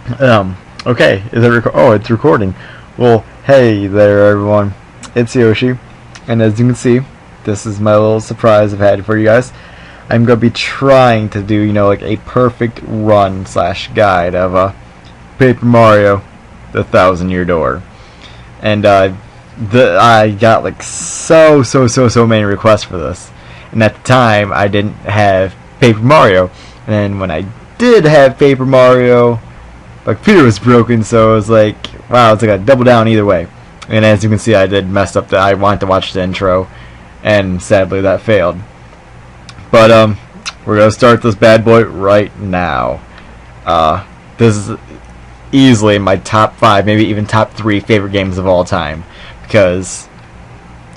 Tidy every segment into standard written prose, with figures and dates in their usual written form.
Okay, is it oh, it's recording. Well, hey there everyone. It's Yoshi, and as you can see, this is my little surprise I've had for you guys. I'm going to be trying to do, like a perfect run slash guide of Paper Mario, the Thousand Year Door. And I got like so many requests for this. And at the time, I didn't have Paper Mario. And when I did have Paper Mario, my computer was broken, so it was like, wow, it's like a double down either way. And as you can see, I did mess up I wanted to watch the intro, and sadly that failed. But we're gonna start this bad boy right now. This is easily my top 5, maybe even top 3 favorite games of all time, because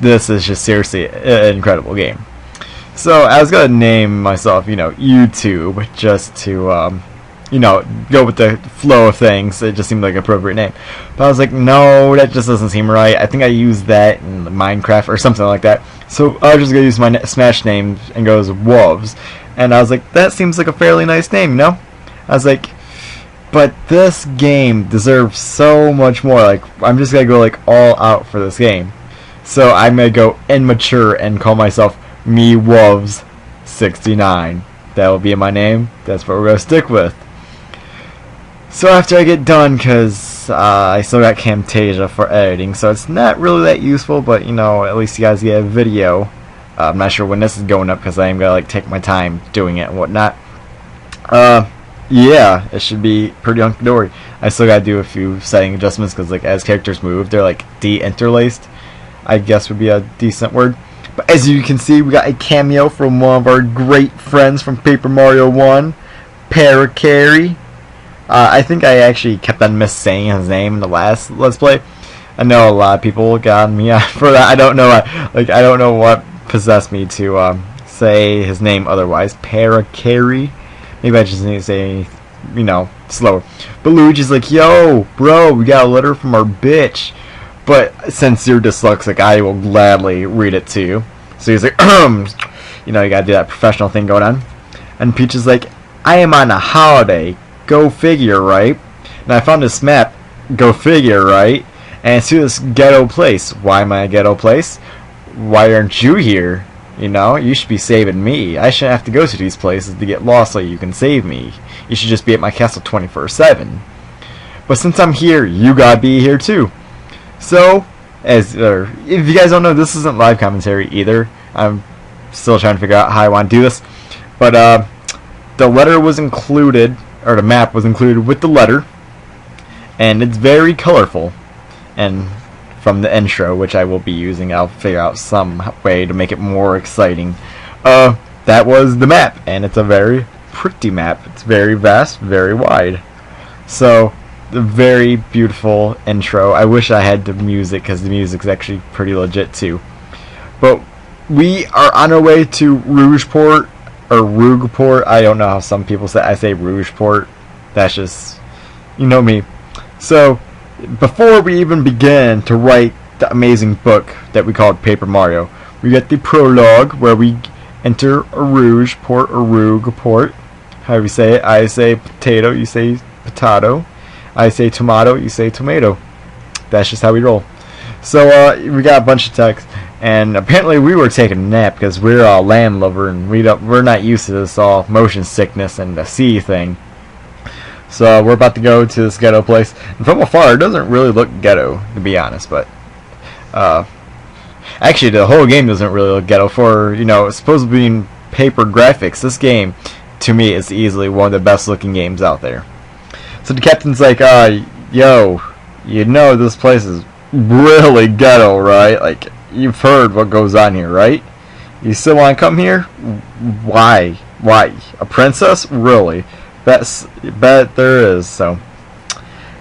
this is just seriously an incredible game. So I was gonna name myself, YouTube, just to go with the flow of things. It just seemed like an appropriate name. But I was like, no, that just doesn't seem right. I think I used that in Minecraft or something like that. So I was just going to use my Smash name and go as Wolves. And I was like, that seems like a fairly nice name, I was like, but this game deserves so much more. Like, I'm just going to go like all out for this game. So I'm going to go immature and call myself Me Wolves 69. That will be my name. That's what we're going to stick with. So after I get done, because I still got Camtasia for editing, so it's not really that useful, but at least you guys get a video. I'm not sure when this is going up, because I am going to like take my time doing it and whatnot. Yeah, it should be pretty hunky-dory. I still got to do a few setting adjustments, because like as characters move, they're like de-interlaced, I guess would be a decent word. But as you can see, we got a cameo from one of our great friends from Paper Mario 1, Paracary. I think I actually kept on missaying his name in the last Let's Play. I know a lot of people got me for that. I don't know, I don't know what possessed me to say his name otherwise. Paracary. Maybe I just need to say, slower. But Luigi's like, yo, bro, we got a letter from our bitch. But since you're dyslexic, I will gladly read it to you. So he's like, you gotta do that professional thing going on. And Peach is like, I am on a holiday. Go figure, right? And I found this map. Go figure, right? And it's to this ghetto place. Why am I a ghetto place? Why aren't you here? You should be saving me. I shouldn't have to go to these places to get lost so you can save me. You should just be at my castle 24/7. But since I'm here, you gotta be here too. So, if you guys don't know, this isn't live commentary either. I'm still trying to figure out how I want to do this. But the letter was included, or the map was included with the letter, and it's very colorful. And from the intro, which I will be using, I'll figure out some way to make it more exciting. That was the map, and it's a very pretty map. It's very vast, very wide. So, the very beautiful intro. I wish I had the music, because the music's actually pretty legit too. But we are on our way to Rougeport, or Rougeport. I don't know how some people say. I say Rougeport. That's just, me. So, before we even begin to write the amazing book that we called Paper Mario, we get the prologue where we enter Rougeport or Rougeport. However you say it. I say potato. You say potato. I say tomato. You say tomato. That's just how we roll. So we got a bunch of text. And apparently we were taking a nap because we're all landlubber and we're not used to this all motion sickness and the sea thing. So we're about to go to this ghetto place. And from afar, it doesn't really look ghetto, to be honest. But actually, the whole game doesn't really look ghetto. For it's supposed to be in paper graphics. This game, to me, is easily one of the best looking games out there. So the captain's like, yo, this place is really ghetto, right? Like, you've heard what goes on here, right? You still want to come here? Why? A princess? Really? Bet there is. So,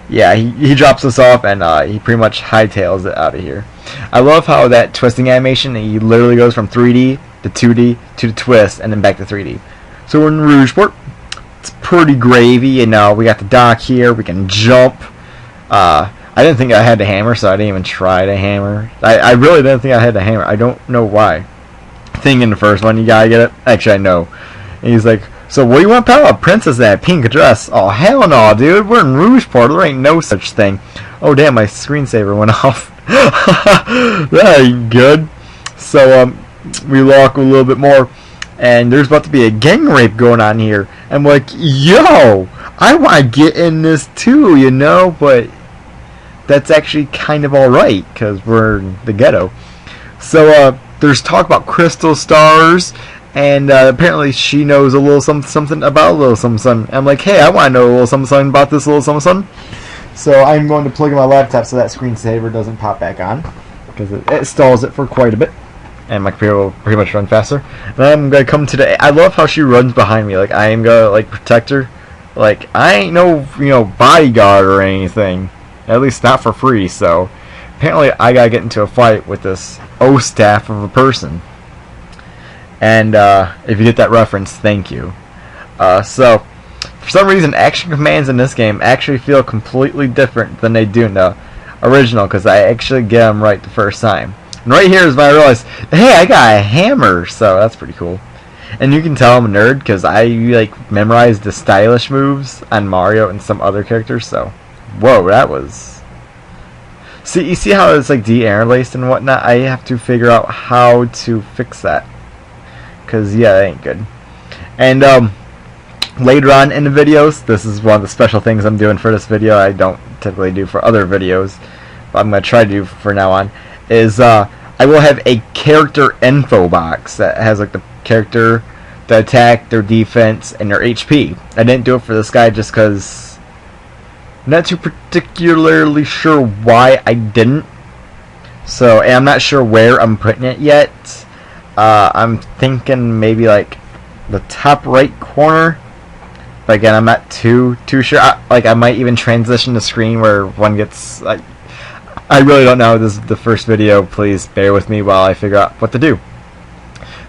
yeah, he drops us off, and he pretty much hightails it out of here. I love how that twisting animation, he literally goes from 3D to 2D to the twist, and then back to 3D. So we're in Rougeport. It's pretty gravy, and we got the dock here. We can jump. I didn't think I had the hammer, so I didn't even try the hammer. I really didn't think I had the hammer. I don't know why. Thing in the first one, you gotta get it. Actually, I know. And he's like, So what do you want, pal? A princess in a pink dress? Oh, hell no, dude. We're in Rougeport. There ain't no such thing. Oh, damn, my screensaver went off. That ain't good. So, we walk a little bit more, and there's about to be a gang rape going on here. I'm like, yo, I want to get in this too, you know, but that's actually kind of alright, because we're in the ghetto. So, there's talk about crystal stars, and apparently she knows a little something about a little something. I'm like, hey, I want to know a little something about this little something. So I'm going to plug in my laptop so that screensaver doesn't pop back on, because it stalls it for quite a bit, and my computer will pretty much run faster. And I'm going to come to the... I love how she runs behind me, like I am going to like protect her. Like, I ain't no, you know, bodyguard or anything, at least not for free. So apparently I got to get into a fight with this O-staff of a person. And if you get that reference, thank you. So, for some reason, action commands in this game actually feel completely different than they do in the original, because I actually get them right the first time. And right here is when I realized, hey, I got a hammer, so that's pretty cool. And you can tell I'm a nerd, because I like memorized the stylish moves on Mario and some other characters, so, whoa, that was... See, you see how it's like de-interlaced and whatnot? I have to figure out how to fix that. Because, yeah, that ain't good. And, later on in the videos, this is one of the special things I'm doing for this video. I don't typically do for other videos, but I'm going to try to do for now on, is, I will have a character info box that has, like, the character, the attack, their defense, and their HP. I didn't do it for this guy just because I'm not too particularly sure why I didn't. So, and I'm not sure where I'm putting it yet. I'm thinking maybe like the top right corner, but again, I'm not too sure. I might even transition the screen where one gets. I really don't know. This is the first video. Please bear with me while I figure out what to do.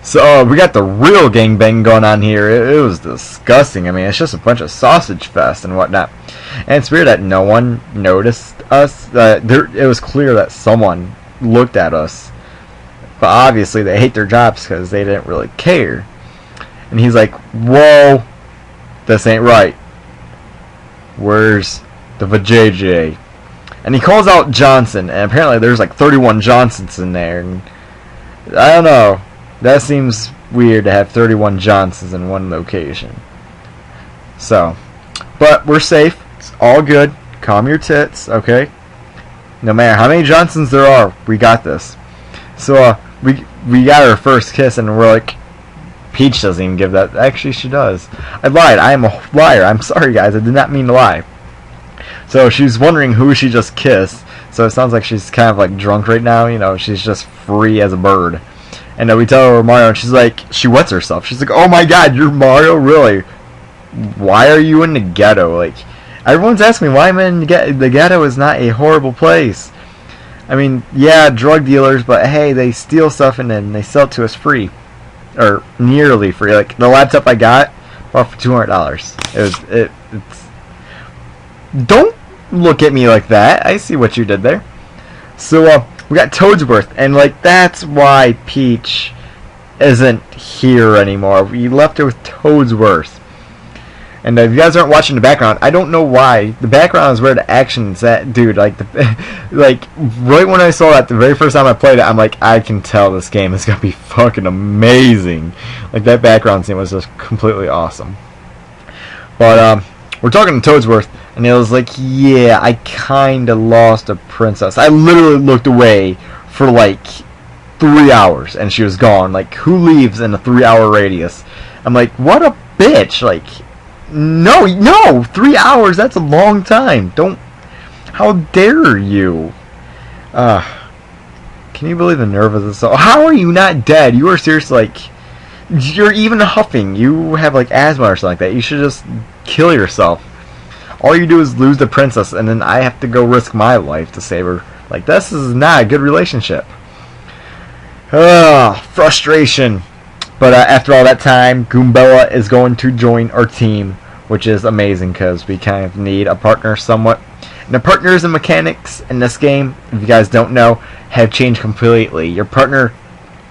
So we got the real gangbang going on here. It was disgusting. I mean, it's just a bunch of sausage fest and whatnot. And it's weird that no one noticed us. It was clear that someone looked at us. But obviously they hate their jobs because they didn't really care. And he's like, whoa, this ain't right. Where's the vajayjay? And he calls out Johnson, and apparently there's like 31 Johnsons in there. And I don't know. That seems weird to have 31 Johnsons in one location. So, but we're safe. It's all good. Calm your tits, okay? No matter how many Johnsons there are, we got this. So, we got her first kiss, and we're like, Peach doesn't even give that. Actually, she does. I lied. I am a liar. I'm sorry, guys. I did not mean to lie. So she's wondering who she just kissed. So it sounds like she's kind of like drunk right now. You know, she's just free as a bird. And we tell her Mario, and she's like, she wets herself. She's like, oh my god, you're Mario? Really? Why are you in the ghetto? Like, everyone's asking me why I'm in the ghetto. The ghetto is not a horrible place. I mean, yeah, drug dealers, but hey, they steal stuff and then they sell it to us free. Or nearly free. Like, the laptop I got, bought for $200. It's... Don't look at me like that. I see what you did there. So, we got Toadsworth, and, like, that's why Peach isn't here anymore. We left her with Toadsworth. And if you guys aren't watching the background, I don't know why. The background is where the action's at. Dude, like, like, right when I saw that the very first time I played it, I'm like, I can tell this game is going to be fucking amazing. Like, that background scene was just completely awesome. But, we're talking to Toadsworth, and it was like, yeah, I kind of lost a princess. I literally looked away for, like, 3 hours, and she was gone. Like, who leaves in a 3-hour radius? I'm like, what a bitch. Like... No, 3 hours, that's a long time. Don't, how dare you? Can you believe the nerve of this? How are you not dead? You are seriously, like, you're even huffing. You have, like, asthma or something like that. You should just kill yourself. All you do is lose the princess, and then I have to go risk my life to save her. Like, this is not a good relationship. Frustration. But after all that time, Goombella is going to join our team, which is amazing because we kind of need a partner somewhat. And the partners and mechanics in this game, if you guys don't know, have changed completely. Your partner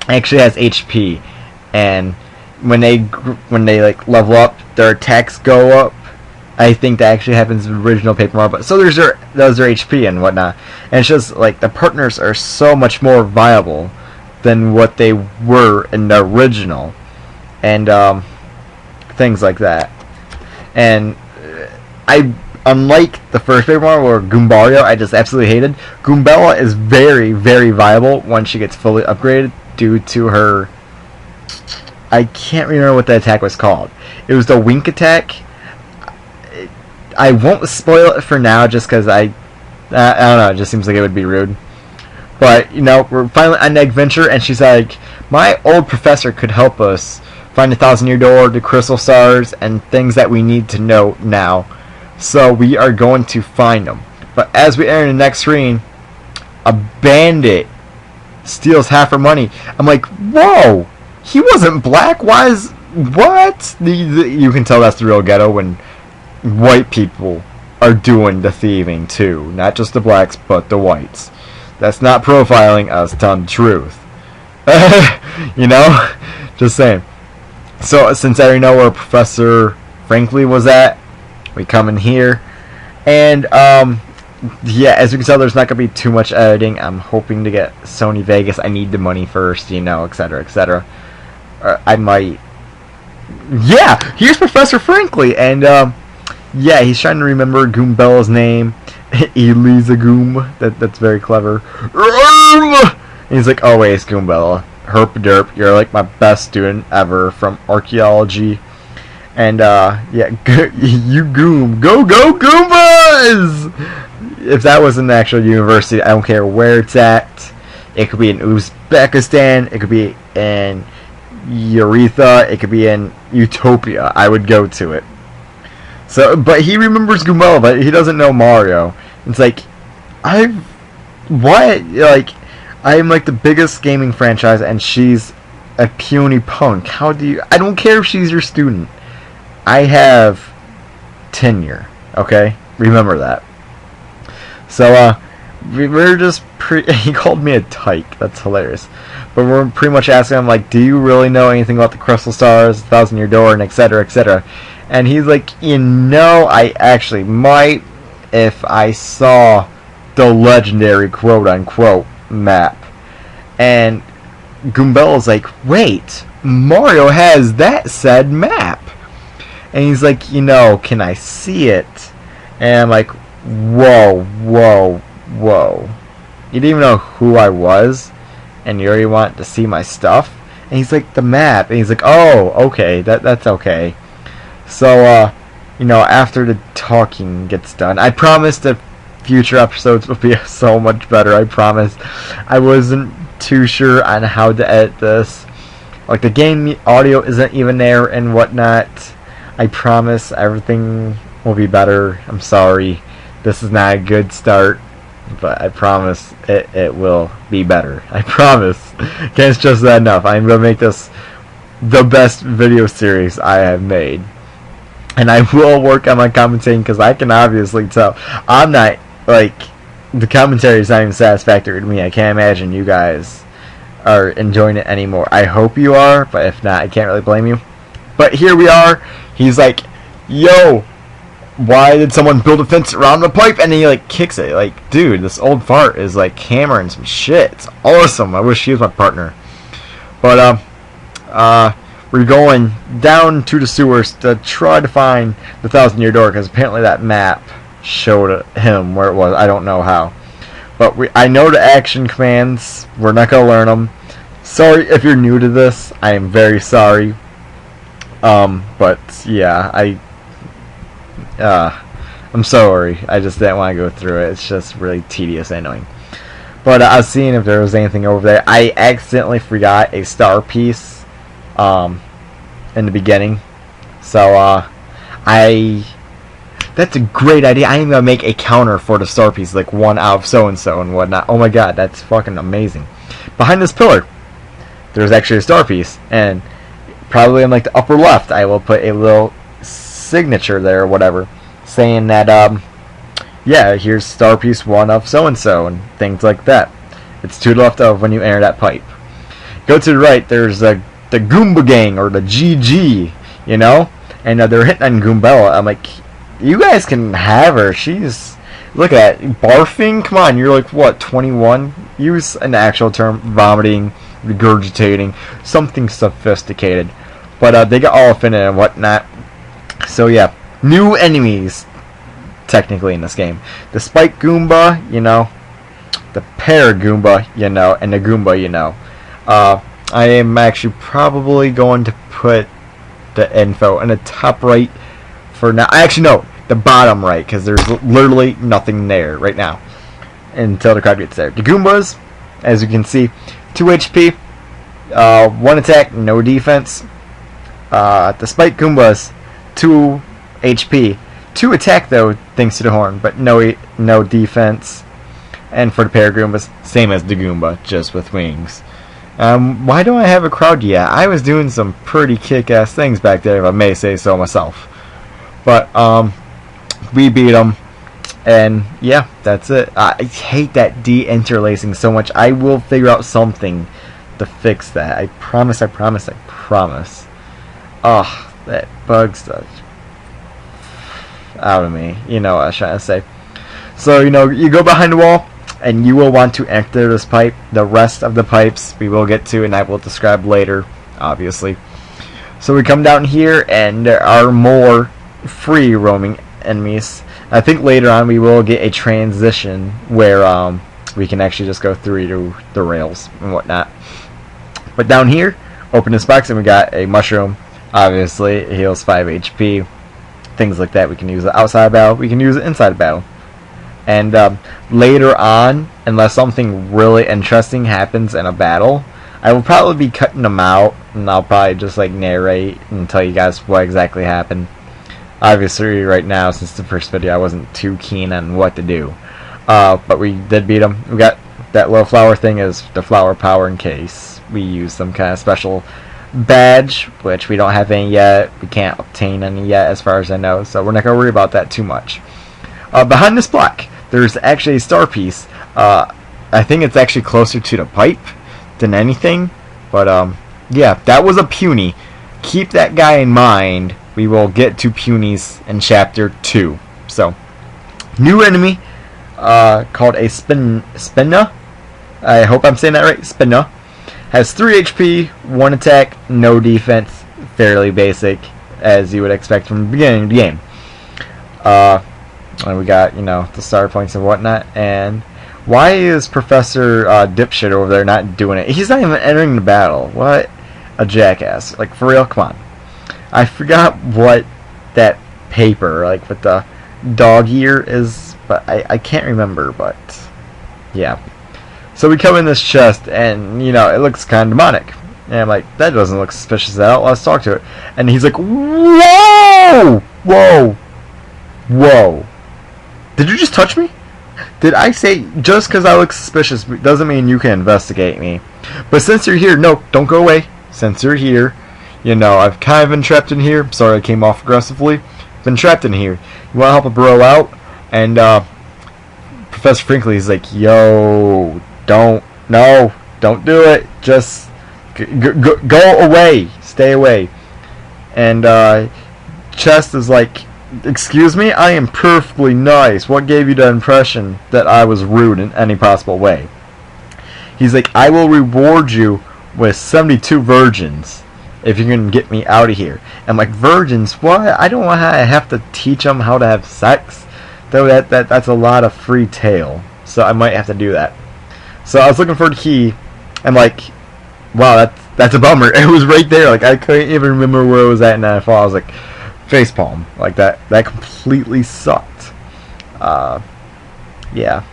actually has HP, and when they like level up, their attacks go up. I think that actually happens in the original Paper Mario, but so there's their HP and whatnot, and it's just like the partners are so much more viable than what they were in the original, and things like that. And unlike the first Paper Mario or Goombario, I just absolutely hated. Goombella is very, very viable when she gets fully upgraded due to her. I can't remember what the attack was called. It was the Wink attack. I won't spoil it for now, just because I don't know. It just seems like it would be rude. But you know, we're finally on the adventure, and she's like, "My old professor could help us find the 1,000-year door, the crystal stars, and things that we need to know now. So we are going to find them." But as we enter the next screen, a bandit steals half her money. I'm like, "Whoa! He wasn't black. Why is what?" You can tell that's the real ghetto when white people are doing the thieving too, not just the blacks but the whites. That's not profiling us, telling the truth. You know, just saying. So since I already know where Professor Franklin was at, we come in here, and yeah, as you can tell, there's not gonna be too much editing. I'm hoping to get Sony Vegas. I need the money first, you know, etc., etc. I might. Yeah, here's Professor Franklin, and yeah, he's trying to remember Goombella's name. Eliza Goom. That's very clever. And he's like, "Oh wait, it's Goombella. Herp derp, you're like my best student ever from archaeology." And yeah, you Goom. Go Goombas! If that was an actual university, I don't care where it's at. It could be in Uzbekistan. It could be in Urethra. It could be in Utopia. I would go to it. So, but he remembers Goombella, but he doesn't know Mario. It's like, what? Like, I'm like the biggest gaming franchise, and she's a puny punk. How do you? I don't care if she's your student. I have tenure. Okay, remember that. So, we're just he called me a tyke. That's hilarious. But we're pretty much asking him, like, do you really know anything about the crystal stars, 1,000-year door, and etc., etc.? And he's like, you know, I actually might if I saw the legendary quote-unquote map. And Goombella's like, wait, Mario has that said map. And he's like, you know, can I see it? And I'm like, whoa. You didn't even know who I was, and you already want to see my stuff? And he's like, the map. And he's like, oh, okay, that's okay. So, you know, after the talking gets done, I promise that future episodes will be so much better, I promise. I wasn't too sure on how to edit this. Like, the game audio isn't even there and whatnot. I promise everything will be better. I'm sorry. This is not a good start, but I promise it will be better. I promise. Can't stress that enough. I'm going to make this the best video series I have made. And I will work on my commentating, because I can obviously tell I'm not, like, the commentary is not even satisfactory to me. I can't imagine you guys are enjoying it anymore. I hope you are, but if not, I can't really blame you. But here we are. He's like, yo, why did someone build a fence around the pipe? And then he, like, kicks it. Like, dude, this old fart is, like, hammering some shit. It's awesome. I wish he was my partner. But, we're going down to the sewers to try to find the 1,000-year door, because apparently that map showed him where it was. I don't know how. But I know the action commands. We're not going to learn them. Sorry if you're new to this. I am very sorry. But, yeah, I'm sorry. I just didn't want to go through it. It's just really tedious and annoying. But I was seeing if there was anything over there. I accidentally forgot a star piece in the beginning, so that's a great idea. I am gonna make a counter for the star piece, like 1 out of so and so and whatnot. Oh my god, that's fucking amazing. Behind this pillar there's actually a star piece, and probably in like the upper left I will put a little signature there or whatever, saying that yeah, here's star piece 1 of so and so and things like that. It's to the left of when you enter that pipe. Go to the right, there's a the Goomba Gang or the GG, you know, and they're hitting on Goombella. I'm like, you guys can have her. She's, look at that, barfing. Come on, you're like what, 21? Use an actual term, vomiting, regurgitating, something sophisticated. But they got all offended and whatnot. So yeah, new enemies technically in this game. The Spike Goomba, you know, the Pear Goomba, you know, and the Goomba, you know. I am actually probably going to put the info in the top right for now. Actually, no, the bottom right, because there's literally nothing there right now until the crowd gets there. The Goombas, as you can see, 2 HP, 1 attack, no defense. The Spike Goombas, 2 HP, 2 attack though, thanks to the horn, but no defense. And for the Pear Goombas, same as the Goomba, just with wings. Why don't I have a crowd yet? I was doing some pretty kick-ass things back there, if I may say so myself. But, we beat them. And, yeah, that's it. I hate that de-interlacing so much. I will figure out something to fix that. I promise, I promise, I promise. Ugh, that bugs the out of me. You know what I was trying to say. So, you know, you go behind the wall, and you will want to enter this pipe. The rest of the pipes we will get to, and I will describe later, obviously. So we come down here, and there are more free roaming enemies. I think later on we will get a transition where we can actually just go through the rails and whatnot. But down here, open this box, and we got a mushroom. Obviously, it heals 5 HP. Things like that. We can use it outside battle. We can use it inside battle. And later on, unless something really interesting happens in a battle, I will probably be cutting them out, and I'll probably just like narrate and tell you guys what exactly happened. Obviously, right now, since the first video, I wasn't too keen on what to do. But we did beat them. We got that little flower thing as the flower power in case we use some kind of special badge, which we don't have any yet. We can't obtain any yet, as far as I know, so we're not going to worry about that too much. Behind this block, there's actually a star piece. I think it's actually closer to the pipe than anything. But, yeah, that was a puny. Keep that guy in mind. We will get to punies in Chapter 2. So, new enemy called a Spinna. I hope I'm saying that right. Spinna. Has 3 HP, 1 attack, no defense. Fairly basic, as you would expect from the beginning of the game. And we got, you know, the star points and whatnot. And why is Professor Dipshit over there not doing it? He's not even entering the battle. What a jackass. Like, for real, come on. I forgot what that paper, like, with the dog ear is, but I can't remember, but yeah. So we come in this chest, and, you know, it looks kind of demonic. And I'm like, that doesn't look suspicious at all. Let's talk to it. And he's like, whoa! Whoa! Whoa! Did you just touch me? Did I say, just because I look suspicious doesn't mean you can investigate me. But since you're here, no, don't go away. Since you're here, you know, I've kind of been trapped in here. Sorry I came off aggressively. Been trapped in here. You want to help a bro out? And, Professor Brinkley's like, yo, don't do it. Just go away. Stay away. And, Chest is like, excuse me? I am perfectly nice. What gave you the impression that I was rude in any possible way? He's like, I will reward you with 72 virgins if you can get me out of here. I'm like, virgins? What? I don't want to have to teach them how to have sex. Though that's a lot of free tail. So I might have to do that. So I was looking for the key. I'm like, wow, that's a bummer. It was right there. Like, I couldn't even remember where it was at, and then I thought, I was like, facepalm. Like, that completely sucked. Yeah.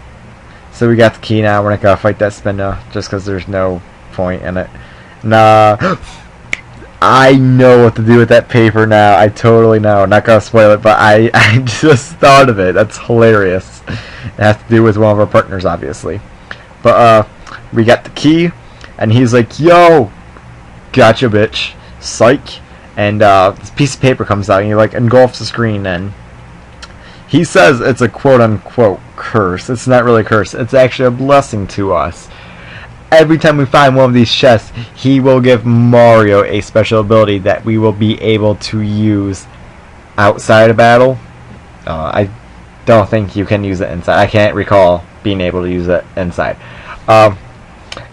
So we got the key now. We're not going to fight that Spinna just because there's no point in it. Nah. I know what to do with that paper now. I totally know. Not going to spoil it, but I just thought of it. That's hilarious. It has to do with one of our partners, obviously. But, we got the key, and he's like, yo, gotcha, bitch. Psych. And, this piece of paper comes out, and he, like, engulfs the screen, and he says it's a quote-unquote curse. It's not really a curse. It's actually a blessing to us. every time we find one of these chests, he will give Mario a special ability that we will be able to use outside of battle. I don't think you can use it inside. I can't recall being able to use it inside.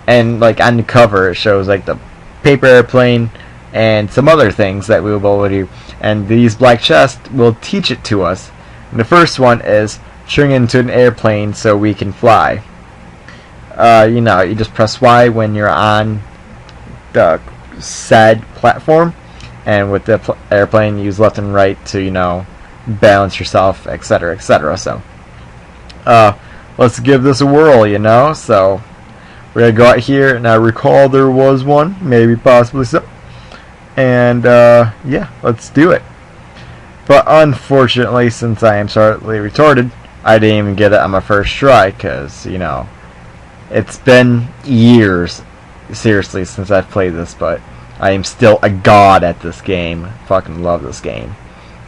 And like on the cover, it shows like the paper airplane and some other things that we will be able to do. And these black chests will teach it to us. And the first one is turn into an airplane so we can fly. You know, you just press Y when you're on the said platform, and with the airplane, use left and right to, you know, balance yourself, etc., etc. So, let's give this a whirl, you know. So, we're gonna go out here, and I recall there was one, maybe possibly so, and yeah, let's do it. But unfortunately, since I am slightly retarded, I didn't even get it on my first try, because, you know, it's been years, seriously, since I've played this, but I am still a god at this game. Fucking love this game.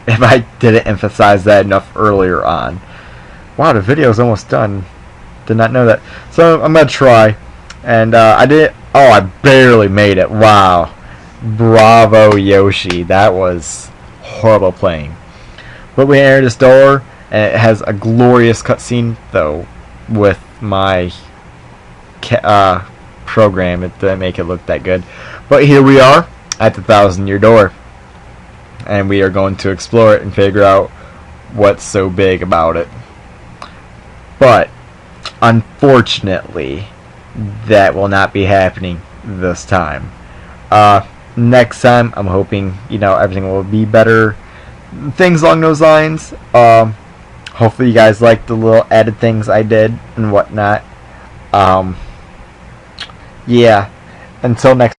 If I didn't emphasize that enough earlier on. Wow, the video's almost done. Did not know that. So, I'm gonna try. And, I did. Oh, I barely made it. Wow. Bravo, Yoshi. That was horrible playing. But we entered this door, and it has a glorious cutscene, though, with my program. It didn't make it look that good. But here we are at the 1,000-year door, and we are going to explore it and figure out what's so big about it. But unfortunately, that will not be happening this time. Next time, I'm hoping, you know, everything will be better, things along those lines. Hopefully you guys like the little added things I did and whatnot. Yeah, until next